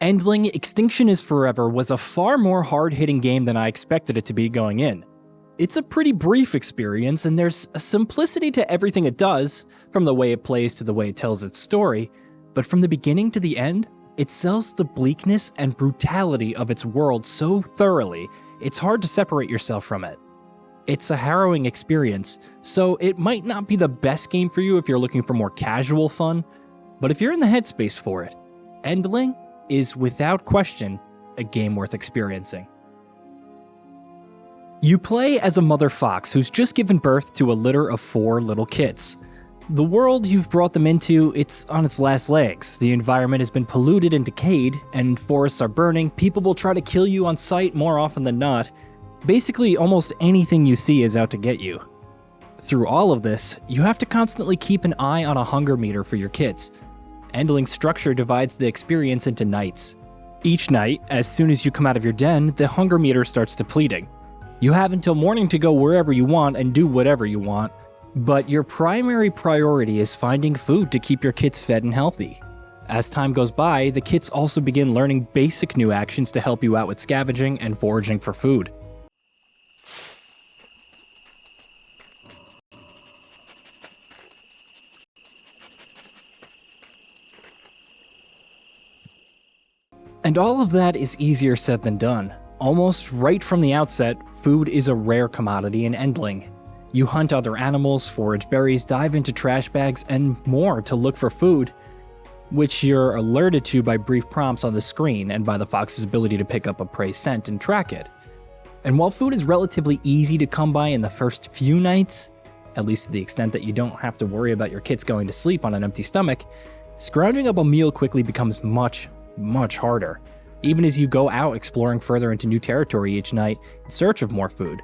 Endling Extinction is Forever was a far more hard-hitting game than I expected it to be going in. It's a pretty brief experience, and there's a simplicity to everything it does, from the way it plays to the way it tells its story, but from the beginning to the end, it sells the bleakness and brutality of its world so thoroughly, it's hard to separate yourself from it. It's a harrowing experience, so it might not be the best game for you if you're looking for more casual fun, but if you're in the headspace for it, Endling is without question a game worth experiencing. You play as a mother fox who's just given birth to a litter of 4 little kids. The world you've brought them into, it's on its last legs. The environment has been polluted and decayed, and forests are burning. People will try to kill you on sight more often than not. Basically, almost anything you see is out to get you. Through all of this, you have to constantly keep an eye on a hunger meter for your kids. Endling's structure divides the experience into nights. Each night, as soon as you come out of your den, the hunger meter starts depleting. You have until morning to go wherever you want and do whatever you want, but your primary priority is finding food to keep your kids fed and healthy. As time goes by, the kids also begin learning basic new actions to help you out with scavenging and foraging for food. And all of that is easier said than done. Almost right from the outset, food is a rare commodity in Endling. You hunt other animals, forage berries, dive into trash bags, and more to look for food, which you're alerted to by brief prompts on the screen and by the fox's ability to pick up a prey scent and track it. And while food is relatively easy to come by in the first few nights, at least to the extent that you don't have to worry about your kids going to sleep on an empty stomach, scrounging up a meal quickly becomes much harder, even as you go out exploring further into new territory each night in search of more food.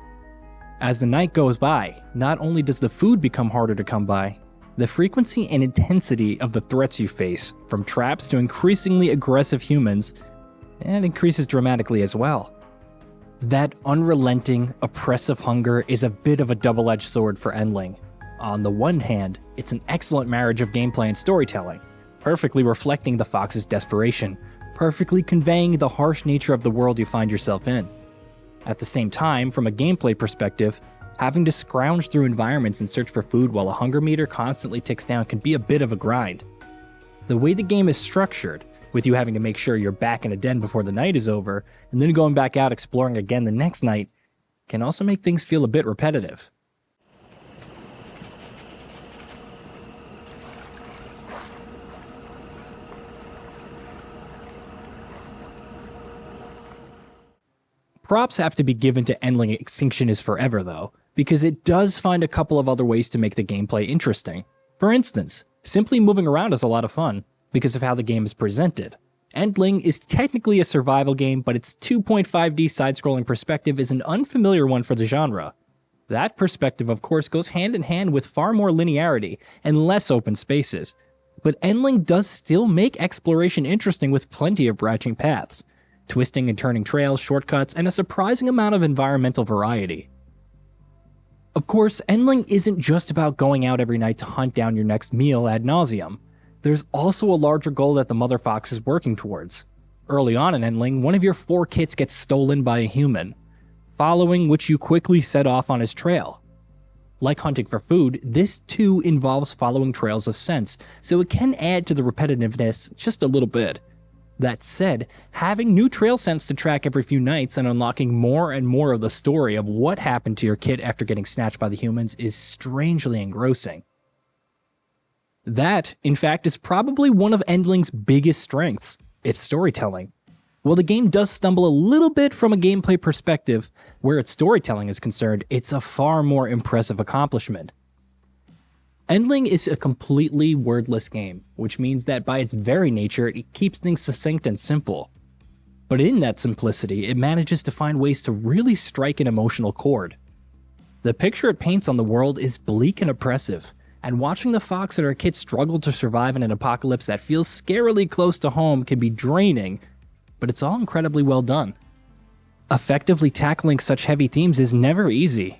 As the night goes by, not only does the food become harder to come by, the frequency and intensity of the threats you face, from traps to increasingly aggressive humans, it increases dramatically as well. That unrelenting, oppressive hunger is a bit of a double-edged sword for Endling. On the one hand, it's an excellent marriage of gameplay and storytelling, perfectly reflecting the fox's desperation, perfectly conveying the harsh nature of the world you find yourself in. At the same time, from a gameplay perspective, having to scrounge through environments and search for food while a hunger meter constantly ticks down can be a bit of a grind. The way the game is structured, with you having to make sure you're back in a den before the night is over, and then going back out exploring again the next night, can also make things feel a bit repetitive. Props have to be given to Endling Extinction is Forever though, because it does find a couple of other ways to make the gameplay interesting. For instance, simply moving around is a lot of fun, because of how the game is presented. Endling is technically a survival game, but its 2.5D side-scrolling perspective is an unfamiliar one for the genre. That perspective of course goes hand in hand with far more linearity and less open spaces, but Endling does still make exploration interesting with plenty of branching paths, twisting and turning trails, shortcuts, and a surprising amount of environmental variety. Of course, Endling isn't just about going out every night to hunt down your next meal ad nauseum. There's also a larger goal that the mother fox is working towards. Early on in Endling, one of your 4 kits gets stolen by a human, following which you quickly set off on his trail. Like hunting for food, this too involves following trails of scents, so it can add to the repetitiveness just a little bit. That said, having new trail scents to track every few nights and unlocking more and more of the story of what happened to your kid after getting snatched by the humans is strangely engrossing. That, in fact, is probably one of Endling's biggest strengths, its storytelling. While the game does stumble a little bit from a gameplay perspective, where its storytelling is concerned, it's a far more impressive accomplishment. Endling is a completely wordless game, which means that by its very nature, it keeps things succinct and simple. But in that simplicity, it manages to find ways to really strike an emotional chord. The picture it paints on the world is bleak and oppressive, and watching the fox and her kids struggle to survive in an apocalypse that feels scarily close to home can be draining, but it's all incredibly well done. Effectively tackling such heavy themes is never easy,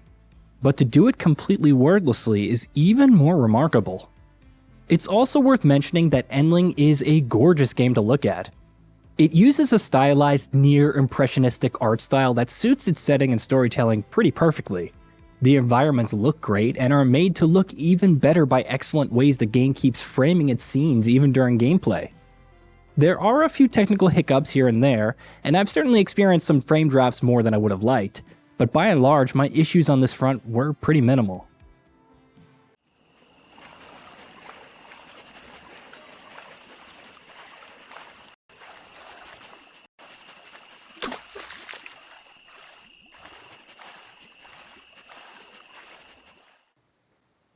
but to do it completely wordlessly is even more remarkable. It's also worth mentioning that Endling is a gorgeous game to look at. It uses a stylized, near-impressionistic art style that suits its setting and storytelling pretty perfectly. The environments look great and are made to look even better by excellent ways the game keeps framing its scenes even during gameplay. There are a few technical hiccups here and there, and I've certainly experienced some frame drops more than I would have liked, but by and large my issues on this front were pretty minimal.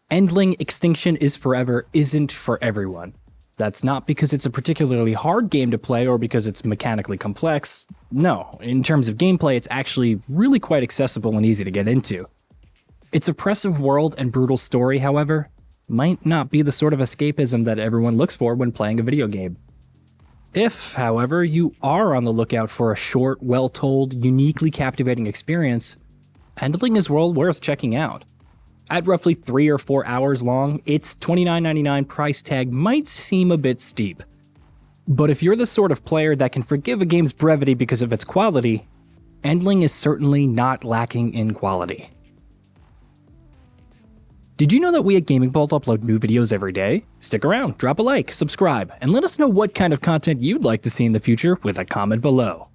Endling Extinction is Forever isn't for everyone. That's not because it's a particularly hard game to play or because it's mechanically complex. No, in terms of gameplay, it's actually really quite accessible and easy to get into. Its oppressive world and brutal story, however, might not be the sort of escapism that everyone looks for when playing a video game. If, however, you are on the lookout for a short, well-told, uniquely captivating experience, Endling is well worth checking out. At roughly 3 or 4 hours long, its $29.99 price tag might seem a bit steep. But if you're the sort of player that can forgive a game's brevity because of its quality, Endling is certainly not lacking in quality. Did you know that we at GamingBolt upload new videos every day? Stick around, drop a like, subscribe, and let us know what kind of content you'd like to see in the future with a comment below.